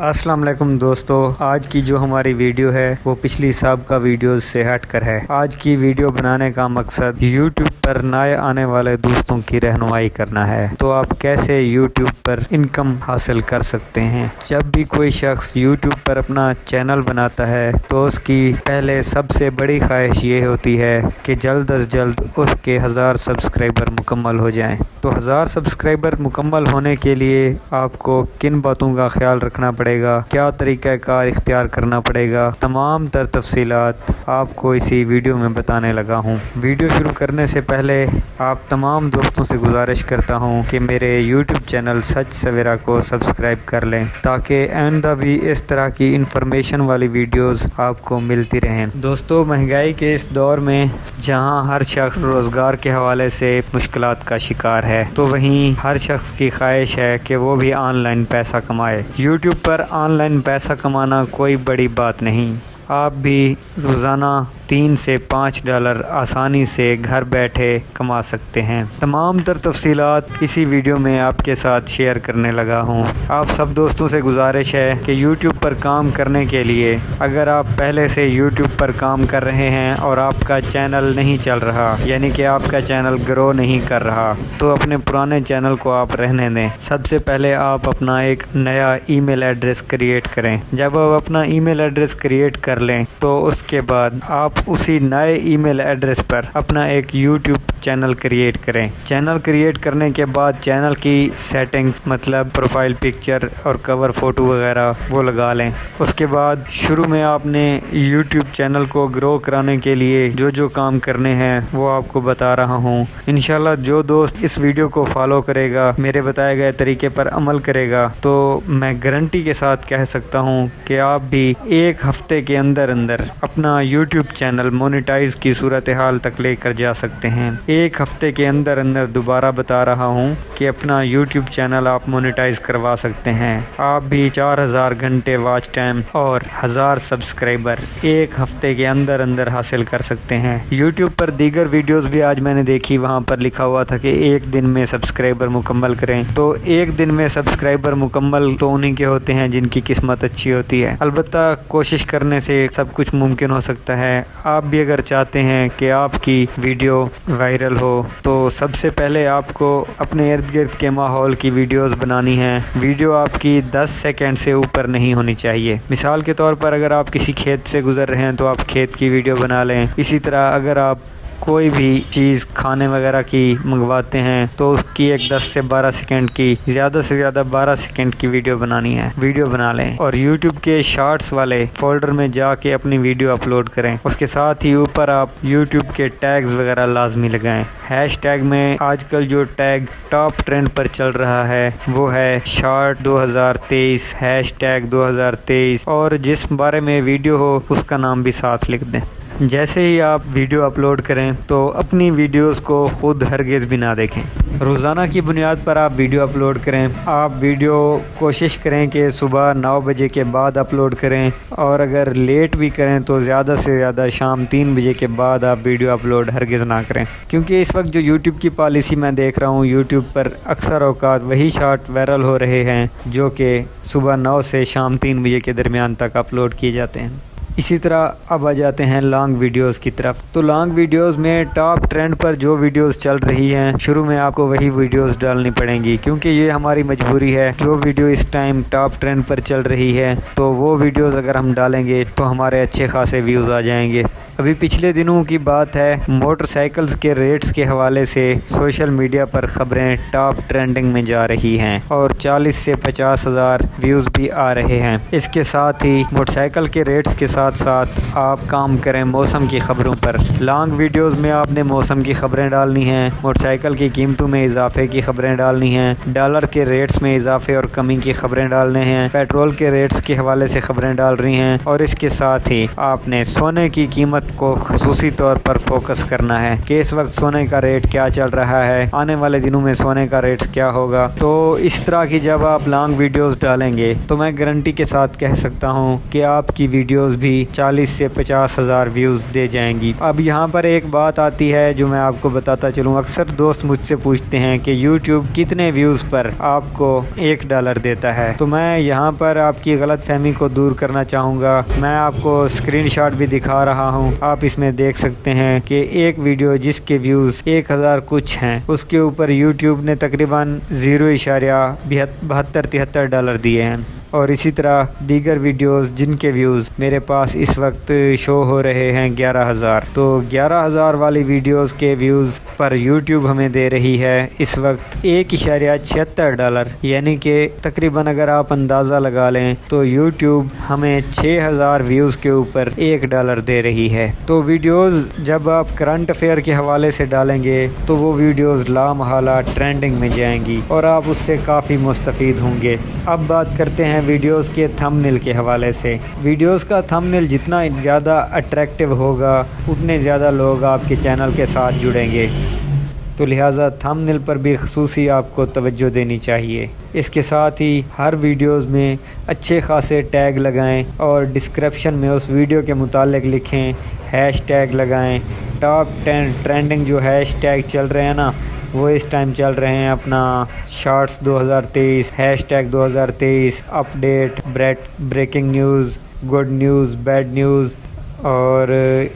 السلام علیکم دوستو، آج کی جو ہماری ویڈیو ہے وہ پچھلی سابقہ ویڈیوز سے ہٹ کر ہے۔ آج کی ویڈیو بنانے کا مقصد یوٹیوب پر نئے آنے والے دوستوں کی رہنمائی کرنا ہے، تو آپ کیسے یوٹیوب پر انکم حاصل کر سکتے ہیں۔ جب بھی کوئی شخص یوٹیوب پر اپنا چینل بناتا ہے تو اس کی پہلے سب سے بڑی خواہش یہ ہوتی ہے کہ جلد از جلد اس کے 1000 سبسکرائبر مکمل ہو جائیں۔ تو 1000 سبسکرائبر مکمل ہونے کے لیے آپ کو کن باتوں کا خیال رکھنا پڑے گا، کیا طریقہ کار اختیار کرنا پڑے گا، تمام تر تفصیلات آپ کو اسی ویڈیو میں بتانے لگا ہوں۔ ویڈیو شروع کرنے سے پہلے آپ تمام دوستوں سے گزارش کرتا ہوں کہ میرے یوٹیوب چینل سچ سویرا کو سبسکرائب کر لیں تاکہ آئندہ بھی اس طرح کی انفارمیشن والی ویڈیوز آپ کو ملتی رہیں۔ دوستو، مہنگائی کے اس دور میں جہاں ہر شخص روزگار کے حوالے سے مشکلات کا شکار ہے، تو وہیں ہر شخص کی خواہش ہے کہ وہ بھی آن لائن پیسہ کمائے۔ یوٹیوب پر آن لائن پیسہ کمانا کوئی بڑی بات نہیں، آپ بھی روزانہ 3 سے 5 ڈالر آسانی سے گھر بیٹھے کما سکتے ہیں۔ تمام تر تفصیلات اسی ویڈیو میں آپ کے ساتھ شیئر کرنے لگا ہوں۔ آپ سب دوستوں سے گزارش ہے کہ یوٹیوب پر کام کرنے کے لیے اگر آپ پہلے سے یوٹیوب پر کام کر رہے ہیں اور آپ کا چینل نہیں چل رہا، یعنی کہ آپ کا چینل گرو نہیں کر رہا، تو اپنے پرانے چینل کو آپ رہنے دیں۔ سب سے پہلے آپ اپنا ایک نیا ای میل ایڈریس کریٹ کریں۔ جب آپ اپنا ای میل ایڈریس کریٹ کر لیں تو اس کے بعد آپ اسی نئے ای میل ایڈریس پر اپنا ایک یوٹیوب چینل کریٹ کریں۔ چینل کریٹ کرنے کے بعد چینل کی سیٹنگز، مطلب پروفائل پکچر اور کور فوٹو وغیرہ وہ لگا لیں۔ اس کے بعد شروع میں آپ نے یوٹیوب چینل کو گرو کرانے کے لیے جو کام کرنے ہیں وہ آپ کو بتا رہا ہوں۔ انشاءاللہ جو دوست اس ویڈیو کو فالو کرے گا، میرے بتائے گئے طریقے پر عمل کرے گا، تو میں گارنٹی کے ساتھ کہہ سکتا ہوں کہ آپ بھی 1 ہفتے کے اندر اپنا یوٹیوب چینل مونیٹائز کی صورتحال تک لے کر جا سکتے ہیں۔ 1 ہفتے کے اندر دوبارہ بتا رہا ہوں کہ اپنا یوٹیوب چینل آپ مونیٹائز کروا سکتے ہیں۔ آپ بھی 4000 گھنٹے واچ ٹائم اور 1000 سبسکرائبر 1 ہفتے کے اندر حاصل کر سکتے ہیں۔ یوٹیوب پر دیگر ویڈیوز بھی آج میں نے دیکھی، وہاں پر لکھا ہوا تھا کہ 1 دن میں سبسکرائبر مکمل کریں، تو 1 دن میں سبسکرائبر مکمل تو انہیں کے ہوتے ہیں جن کی قسمت اچھی ہوتی ہے۔ البتہ کوشش کرنے سے سب کچھ ممکن ہو سکتا ہے۔ آپ بھی اگر چاہتے ہیں کہ آپ کی ویڈیو وائرل ہو تو سب سے پہلے آپ کو اپنے ارد گرد کے ماحول کی ویڈیوز بنانی ہیں۔ ویڈیو آپ کی 10 سیکنڈ سے اوپر نہیں ہونی چاہیے۔ مثال کے طور پر اگر آپ کسی کھیت سے گزر رہے ہیں تو آپ کھیت کی ویڈیو بنا لیں۔ اسی طرح اگر آپ کوئی بھی چیز کھانے وغیرہ کی منگواتے ہیں تو اس کی ایک 10 سے 12 سیکنڈ کی، زیادہ سے زیادہ 12 سیکنڈ کی ویڈیو بنانی ہے، ویڈیو بنا لیں اور یوٹیوب کے شارٹس والے فولڈر میں جا کے اپنی ویڈیو اپلوڈ کریں۔ اس کے ساتھ ہی اوپر آپ یوٹیوب کے ٹیگز وغیرہ لازمی لگائیں۔ ہیش ٹیگ میں آج کل جو ٹیگ ٹاپ ٹرینڈ پر چل رہا ہے وہ ہے شارٹ 2023، ہیش ٹیگ 2023، اور جس بارے میں ویڈیو ہو اس کا نام بھی ساتھ لکھ دیں۔ جیسے ہی آپ ویڈیو اپلوڈ کریں تو اپنی ویڈیوز کو خود ہرگز بھی نہ دیکھیں۔ روزانہ کی بنیاد پر آپ ویڈیو اپلوڈ کریں۔ آپ ویڈیو کوشش کریں کہ صبح 9 بجے کے بعد اپلوڈ کریں، اور اگر لیٹ بھی کریں تو زیادہ سے زیادہ شام 3 بجے کے بعد آپ ویڈیو اپلوڈ ہرگز نہ کریں، کیونکہ اس وقت جو یوٹیوب کی پالیسی میں دیکھ رہا ہوں، یوٹیوب پر اکثر اوقات وہی شارٹ وائرل ہو رہے ہیں جو کہ صبح 9 سے شام 3 بجے کے درمیان تک اپلوڈ کیے جاتے ہیں۔ اسی طرح اب آ جاتے ہیں لانگ ویڈیوز کی طرف۔ تو لانگ ویڈیوز میں ٹاپ ٹرینڈ پر جو ویڈیوز چل رہی ہیں، شروع میں آپ کو وہی ویڈیوز ڈالنی پڑیں گی، کیونکہ یہ ہماری مجبوری ہے۔ جو ویڈیو اس ٹائم ٹاپ ٹرینڈ پر چل رہی ہے تو وہ ویڈیوز اگر ہم ڈالیں گے تو ہمارے اچھے خاصے ویوز آ جائیں گے۔ ابھی پچھلے دنوں کی بات ہے، موٹر سائیکلز کے ریٹس کے حوالے سے سوشل میڈیا پر خبریں ٹاپ ٹرینڈنگ میں جا رہی ہیں اور 40 سے 50 ہزار ویوز بھی آ رہے ہیں۔ اس کے ساتھ ہی موٹر سائیکل کے ریٹس کے ساتھ آپ کام کریں موسم کی خبروں پر۔ لانگ ویڈیوز میں آپ نے موسم کی خبریں ڈالنی ہیں، موٹر سائیکل کی قیمتوں میں اضافے کی خبریں ڈالنی ہیں، ڈالر کے ریٹس میں اضافے اور کمی کی خبریں ڈالنے ہیں، پیٹرول کے ریٹس کے حوالے سے خبریں ڈال رہی ہیں، اور اس کے ساتھ ہی آپ نے سونے کی قیمت کو خصوصی طور پر فوکس کرنا ہے کہ اس وقت سونے کا ریٹ کیا چل رہا ہے، آنے والے دنوں میں سونے کا ریٹ کیا ہوگا۔ تو اس طرح کی جب آپ لانگ ویڈیوز ڈالیں گے تو میں گارنٹی کے ساتھ کہہ سکتا ہوں کہ آپ کی ویڈیوز بھی 40 سے 50 ہزار ویوز دے جائیں گی۔ اب یہاں پر ایک بات آتی ہے جو میں آپ کو بتاتا چلوں، اکثر دوست مجھ سے پوچھتے ہیں کہ یوٹیوب کتنے ویوز پر آپ کو $1 دیتا ہے۔ تو میں یہاں پر آپ کی غلط فہمی کو دور کرنا چاہوں گا۔ میں آپ کو اسکرین شاٹ بھی دکھا رہا ہوں، آپ اس میں دیکھ سکتے ہیں کہ ایک ویڈیو جس کے ویوز 1000 کچھ ہیں اس کے اوپر یوٹیوب نے تقریباً $0.72-73 دیے ہیں، اور اسی طرح دیگر ویڈیوز جن کے ویوز میرے پاس اس وقت شو ہو رہے ہیں 11000۔ تو 11000 والی ویڈیوز کے ویوز پر یوٹیوب ہمیں دے رہی ہے اس وقت $1.76، یعنی کہ تقریباً اگر آپ اندازہ لگا لیں تو یوٹیوب ہمیں 6000 ویوز کے اوپر $1 دے رہی ہے۔ تو ویڈیوز جب آپ کرنٹ افیئر کے حوالے سے ڈالیں گے تو وہ ویڈیوز لامحالہ ٹرینڈنگ میں جائیں گی اور آپ اس سے کافی مستفید ہوں گے۔ اب بات کرتے ہیں ویڈیوز کے تھمبنیل کے حوالے سے۔ ویڈیوز کا تھمبنیل جتنا زیادہ اٹریکٹیو ہوگا اتنے زیادہ لوگ آپ کے چینل کے ساتھ جڑیں گے، تو لہٰذا تھمبنیل پر بھی خصوصی آپ کو توجہ دینی چاہیے۔ اس کے ساتھ ہی ہر ویڈیوز میں اچھے خاصے ٹیگ لگائیں اور ڈسکرپشن میں اس ویڈیو کے متعلق لکھیں، ہیش ٹیگ لگائیں۔ ٹاپ 10 ٹرینڈنگ جو ہیش ٹیگ چل رہے ہیں نا، وہ اس ٹائم چل رہے ہیں اپنا shorts 2023، hashtag 2023، update, breaking news, good news, bad news اور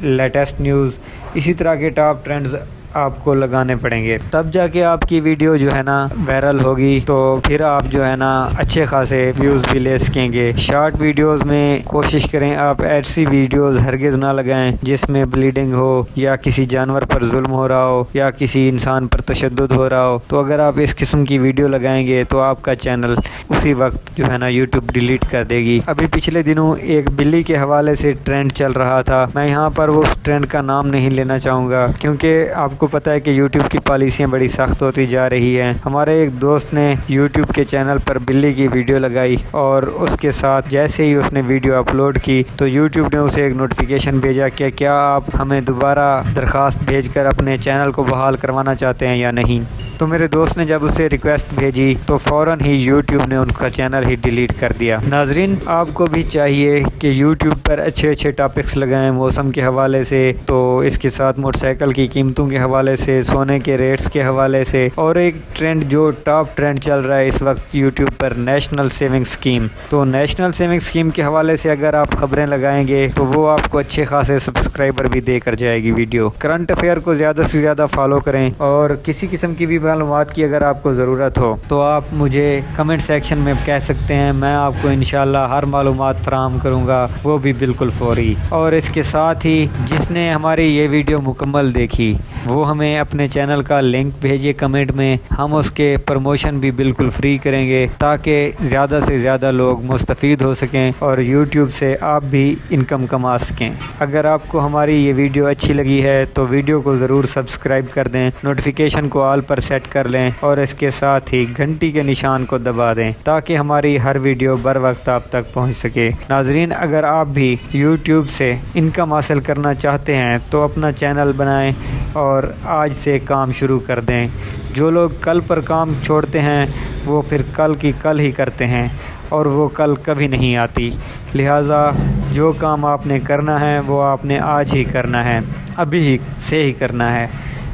لیٹسٹ نیوز۔ اسی طرح کے ٹاپ ٹرینڈز آپ کو لگانے پڑیں گے، تب جا کے آپ کی ویڈیو جو ہے نا وائرل ہوگی، تو پھر آپ جو ہے نا اچھے خاصے ویوز بھی لے سکیں گے۔ شارٹ ویڈیوز میں کوشش کریں آپ ایسی ویڈیوز ہرگز نہ لگائیں جس میں بلیڈنگ ہو یا کسی جانور پر ظلم ہو رہا ہو یا کسی انسان پر تشدد ہو رہا ہو۔ تو اگر آپ اس قسم کی ویڈیو لگائیں گے تو آپ کا چینل اسی وقت جو ہے نا یوٹیوب ڈیلیٹ کر دے گی۔ ابھی پچھلے دنوں ایک بلی کے حوالے سے ٹرینڈ چل رہا تھا، میں یہاں پر وہ ٹرینڈ کا نام نہیں لینا چاہوں گا کیونکہ آپ کو پتہ ہے کہ یوٹیوب کی پالیسیاں بڑی سخت ہوتی جا رہی ہیں۔ ہمارے ایک دوست نے یوٹیوب کے چینل پر بلی کی ویڈیو لگائی اور اس کے ساتھ جیسے ہی اس نے ویڈیو اپلوڈ کی تو یوٹیوب نے اسے ایک نوٹیفیکیشن بھیجا کہ کیا آپ ہمیں دوبارہ درخواست بھیج کر اپنے چینل کو بحال کروانا چاہتے ہیں یا نہیں۔ تو میرے دوست نے جب اسے ریکویسٹ بھیجی تو فوراً ہی یوٹیوب نے ان کا چینل ہی ڈیلیٹ کر دیا۔ ناظرین، آپ کو بھی چاہیے کہ یوٹیوب پر اچھے ٹاپکس لگائیں موسم کے حوالے سے، تو اس کے ساتھ موٹر سائیکل کی قیمتوں کے حوالے سے، سونے کے ریٹس کے حوالے سے، اور ایک ٹرینڈ جو ٹاپ ٹرینڈ چل رہا ہے اس وقت یوٹیوب پر، نیشنل سیونگ اسکیم۔ تو نیشنل سیونگ اسکیم کے حوالے سے اگر آپ خبریں لگائیں گے تو وہ آپ کو اچھے خاصے سبسکرائبر بھی دے کر جائے گی ویڈیو۔ کرنٹ افیئر کو زیادہ سے زیادہ فالو کریں، اور کسی قسم کی بھی معلومات کی اگر آپ کو ضرورت ہو تو آپ مجھے کمنٹ سیکشن میں کہہ سکتے ہیں، میں آپ کو انشاءاللہ ہر معلومات فراہم کروں گا، وہ بھی بالکل فوری۔ اور اس کے ساتھ ہی جس نے ہماری یہ ویڈیو مکمل دیکھی وہ ہمیں اپنے چینل کا لنک بھیجیے کمنٹ میں، ہم اس کے پروموشن بھی بالکل فری کریں گے تاکہ زیادہ سے زیادہ لوگ مستفید ہو سکیں اور یوٹیوب سے آپ بھی انکم کما سکیں۔ اگر آپ کو ہماری یہ ویڈیو اچھی لگی ہے تو ویڈیو کو ضرور سبسکرائب کر دیں، نوٹیفیکیشن کو آل پر سیٹ کر لیں اور اس کے ساتھ ہی گھنٹی کے نشان کو دبا دیں تاکہ ہماری ہر ویڈیو بر وقت آپ تک پہنچ سکے۔ ناظرین، اگر آپ بھی یوٹیوب سے انکم حاصل کرنا چاہتے ہیں تو اپنا چینل بنائیں اور آج سے کام شروع کر دیں۔ جو لوگ کل پر کام چھوڑتے ہیں وہ پھر کل کی کل ہی کرتے ہیں اور وہ کل کبھی نہیں آتی، لہٰذا جو کام آپ نے کرنا ہے وہ آپ نے آج ہی کرنا ہے، ابھی ہی سے ہی کرنا ہے۔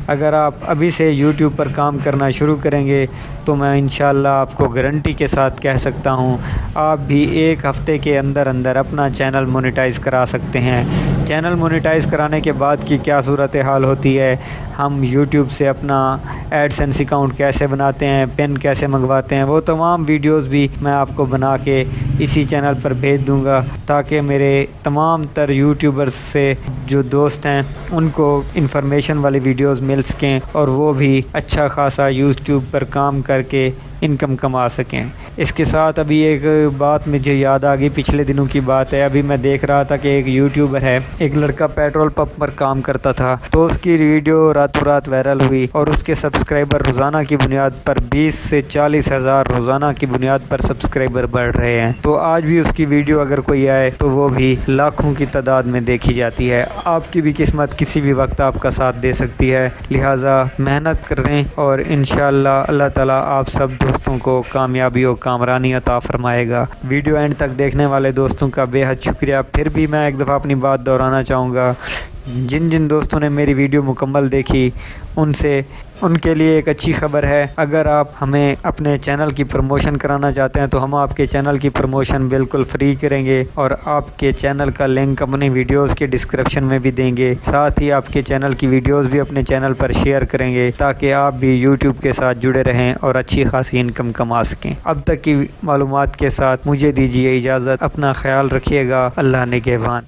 اگر آپ ابھی سے یوٹیوب پر کام کرنا شروع کریں گے تو میں انشاءاللہ آپ کو گارنٹی کے ساتھ کہہ سکتا ہوں آپ بھی 1 ہفتے کے اندر اپنا چینل مونیٹائز کرا سکتے ہیں۔ چینل مونیٹائز کرانے کے بعد کی کیا صورتحال ہوتی ہے، ہم یوٹیوب سے اپنا ایڈسنس اکاؤنٹ کیسے بناتے ہیں، پن کیسے منگواتے ہیں، وہ تمام ویڈیوز بھی میں آپ کو بنا کے اسی چینل پر بھیج دوں گا تاکہ میرے تمام تر یوٹیوبرز سے جو دوست ہیں ان کو انفارمیشن والی ویڈیوز مل سکیں اور وہ بھی اچھا خاصا یوٹیوب پر کام کر کے انکم کما سکیں۔ اس کے ساتھ ابھی ایک بات مجھے یاد آ گئی، پچھلے دنوں کی بات ہے، ابھی میں دیکھ رہا تھا کہ ایک یوٹیوبر ہے، ایک لڑکا پیٹرول پمپ پر کام کرتا تھا، تو اس کی ویڈیو راتوں رات وائرل ہوئی اور اس کے سبسکرائبر روزانہ کی بنیاد پر 20 سے 40 ہزار روزانہ کی بنیاد پر سبسکرائبر بڑھ رہے ہیں۔ تو آج بھی اس کی ویڈیو اگر کوئی آئے تو وہ بھی لاکھوں کی تعداد میں دیکھی جاتی ہے۔ آپ کی بھی قسمت کسی بھی وقت آپ کا ساتھ دے سکتی ہے، لہٰذا محنت کریں اور انشاءاللہ اللہ تعالیٰ آپ سب دوستوں کو کامیابی و کامرانی عطا فرمائے گا۔ ویڈیو اینڈ تک دیکھنے والے دوستوں کا بے حد شکریہ۔ پھر بھی میں ایک دفعہ اپنی بات دہرانا چاہوں گا، جن دوستوں نے میری ویڈیو مکمل دیکھی ان کے لیے ایک اچھی خبر ہے، اگر آپ ہمیں اپنے چینل کی پروموشن کرانا چاہتے ہیں تو ہم آپ کے چینل کی پروموشن بالکل فری کریں گے اور آپ کے چینل کا لنک اپنی ویڈیوز کے ڈسکرپشن میں بھی دیں گے، ساتھ ہی آپ کے چینل کی ویڈیوز بھی اپنے چینل پر شیئر کریں گے تاکہ آپ بھی یوٹیوب کے ساتھ جڑے رہیں اور اچھی خاصی انکم کما سکیں۔ اب تک کی معلومات کے ساتھ مجھے دیجیے اجازت، اپنا خیال رکھیے گا، اللہ نگہبان۔